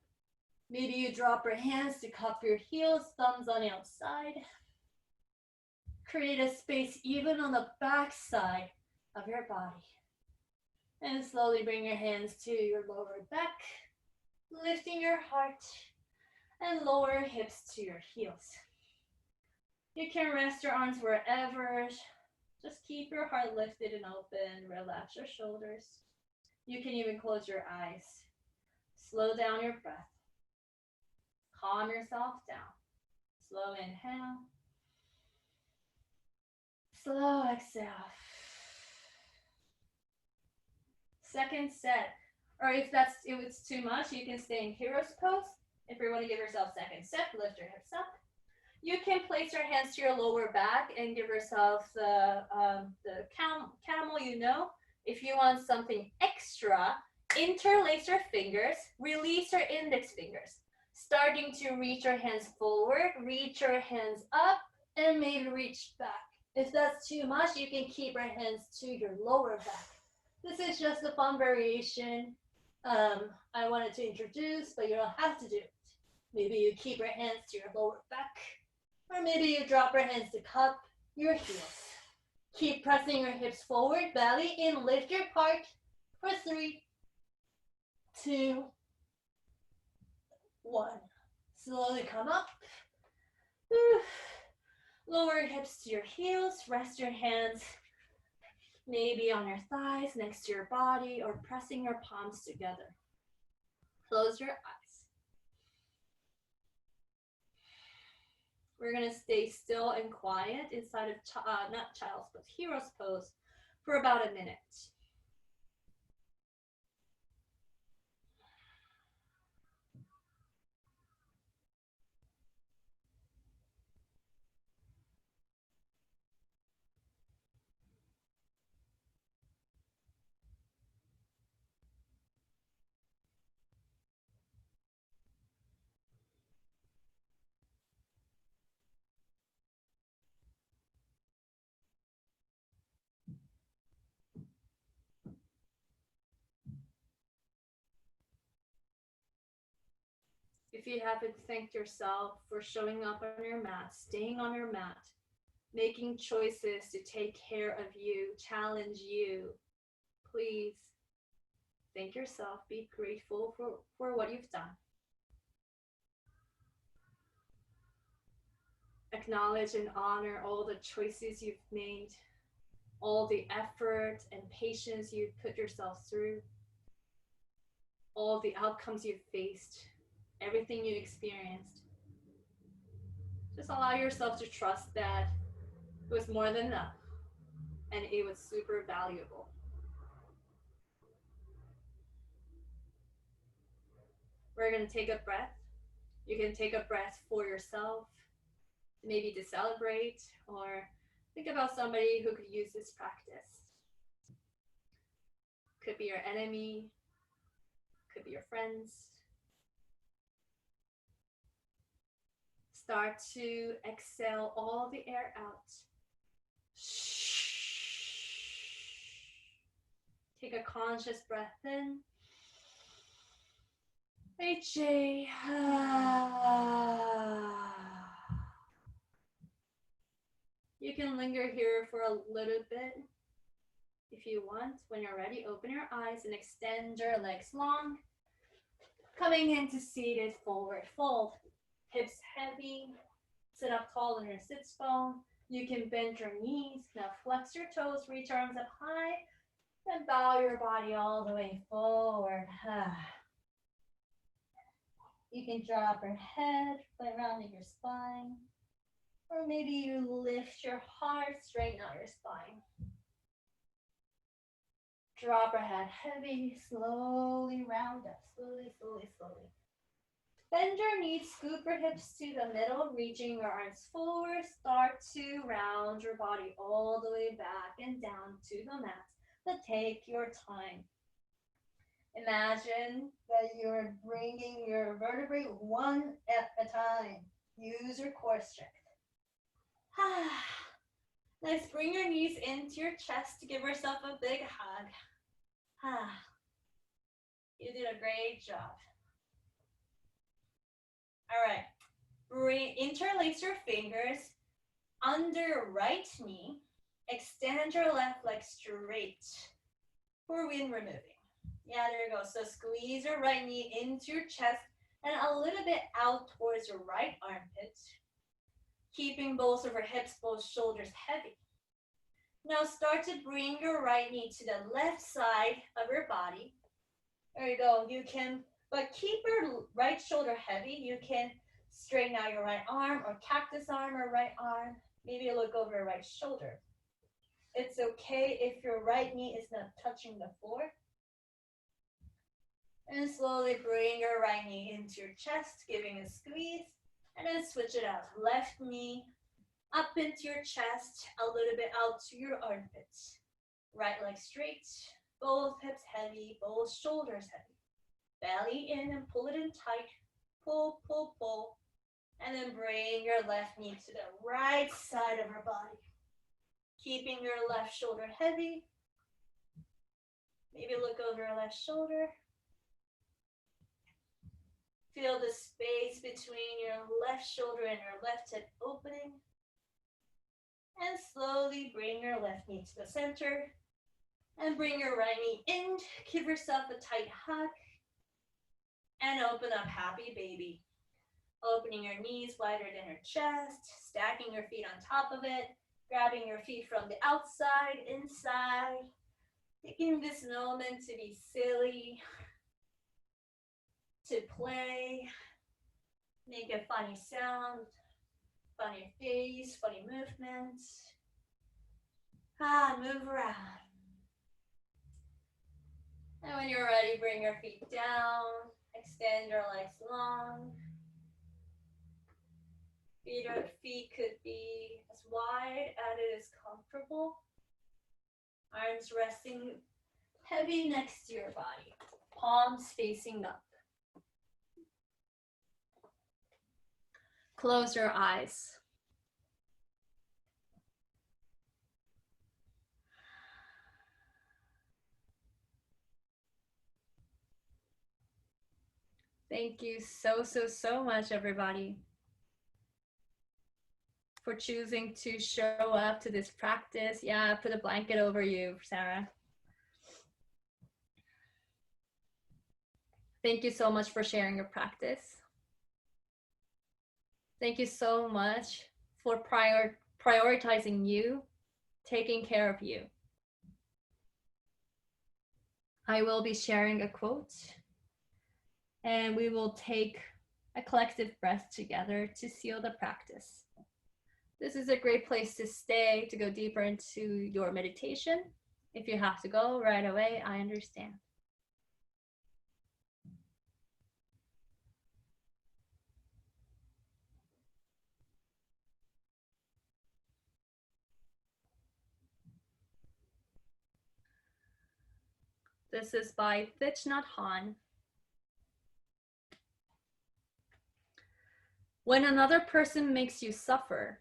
Maybe you drop your hands to cup your heels, thumbs on the outside. Create a space even on the back side of your body. And slowly bring your hands to your lower back, lifting your heart, and lower hips to your heels. You can rest your arms wherever. Just keep your heart lifted and open. Relax your shoulders. You can even close your eyes. Slow down your breath. Calm yourself down. Slow inhale. Slow exhale. Second set. Or if it's too much, you can stay in hero's pose. If you want to give yourself second set, lift your hips up. You can place your hands to your lower back and give yourself the camel, you know. If you want something extra, interlace your fingers, release your index fingers. Starting to reach your hands forward, reach your hands up, and maybe reach back. If that's too much, you can keep your hands to your lower back. This is just a fun variation I wanted to introduce, but you don't have to do it. Maybe you keep your hands to your lower back, or maybe you drop your hands to cup your heels. Keep pressing your hips forward, belly in, lift your heart for 3, 2, 1. Slowly come up. Lower your hips to your heels, rest your hands maybe on your thighs, next to your body, or pressing your palms together. Close your eyes. We're gonna stay still and quiet inside of, not child's pose, hero's pose for about a minute. If you haven't thanked yourself for showing up on your mat, staying on your mat, making choices to take care of you, challenge you, please thank yourself. Be grateful for what you've done. Acknowledge and honor all the choices you've made, all the effort and patience you've put yourself through, all the outcomes you've faced, everything you experienced. Just allow yourself to trust that it was more than enough and it was super valuable. We're going to take a breath. You can take a breath for yourself, maybe to celebrate, or think about somebody who could use this practice. Could be your enemy, could be your friends. Start to exhale all the air out. Take a conscious breath in. HA. You can linger here for a little bit if you want. When you're ready, open your eyes and extend your legs long. Coming into seated forward fold. Hips heavy. Sit up tall in your sits bone. You can bend your knees. Now flex your toes, reach arms up high, and bow your body all the way forward. You can drop your head, play around in your spine. Or maybe you lift your heart, straighten out your spine. Drop your head heavy, slowly round up, slowly, slowly, slowly. Bend your knees, scoop your hips to the middle, reaching your arms forward. Start to round your body all the way back and down to the mat. But take your time. Imagine that you're bringing your vertebrae one at a time. Use your core strength. Let's bring your knees into your chest to give yourself a big hug. You did a great job. All right, interlace your fingers under your right knee. Extend your left leg straight for wind removing. Yeah, there you go. So squeeze your right knee into your chest and a little bit out towards your right armpit. Keeping both of your hips, both shoulders heavy. Now start to bring your right knee to the left side of your body. There you go. You can, but keep your right shoulder heavy. You can straighten out your right arm or cactus arm or right arm. Maybe look over your right shoulder. It's okay if your right knee is not touching the floor. And slowly bring your right knee into your chest, giving a squeeze. And then switch it out. Left knee up into your chest, a little bit out to your armpits. Right leg straight, both hips heavy, both shoulders heavy. Belly in and pull it in tight. Pull, pull, pull. And then bring your left knee to the right side of your body. Keeping your left shoulder heavy. Maybe look over your left shoulder. Feel the space between your left shoulder and your left hip opening. And slowly bring your left knee to the center. And bring your right knee in. Give yourself a tight hug. And open up, happy baby. Opening your knees wider than your chest. Stacking your feet on top of it. Grabbing your feet from the outside, inside. Taking this moment to be silly. To play. Make a funny sound. Funny face, funny movements. Move around. And when you're ready, bring your feet down. Extend your legs long. Feet could be as wide as it is comfortable. Arms resting heavy next to your body. Palms facing up. Close your eyes. Thank you so much, everybody, for choosing to show up to this practice. Yeah, put a blanket over you, Sarah. Thank you so much for sharing your practice. Thank you so much for prioritizing you, taking care of you. I will be sharing a quote, and we will take a collective breath together to seal the practice. This is a great place to stay, to go deeper into your meditation. If you have to go right away, I understand. This is by Thich Nhat Hanh. When another person makes you suffer,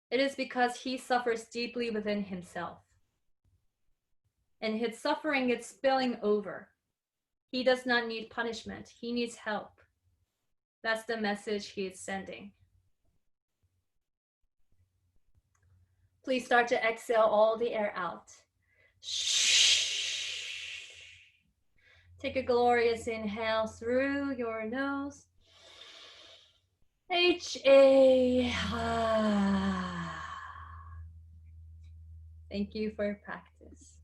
it is because he suffers deeply within himself. And his suffering is spilling over. He does not need punishment. He needs help. That's the message he is sending. Please start to exhale all the air out. Take a glorious inhale through your nose. H-A. Thank you for your practice.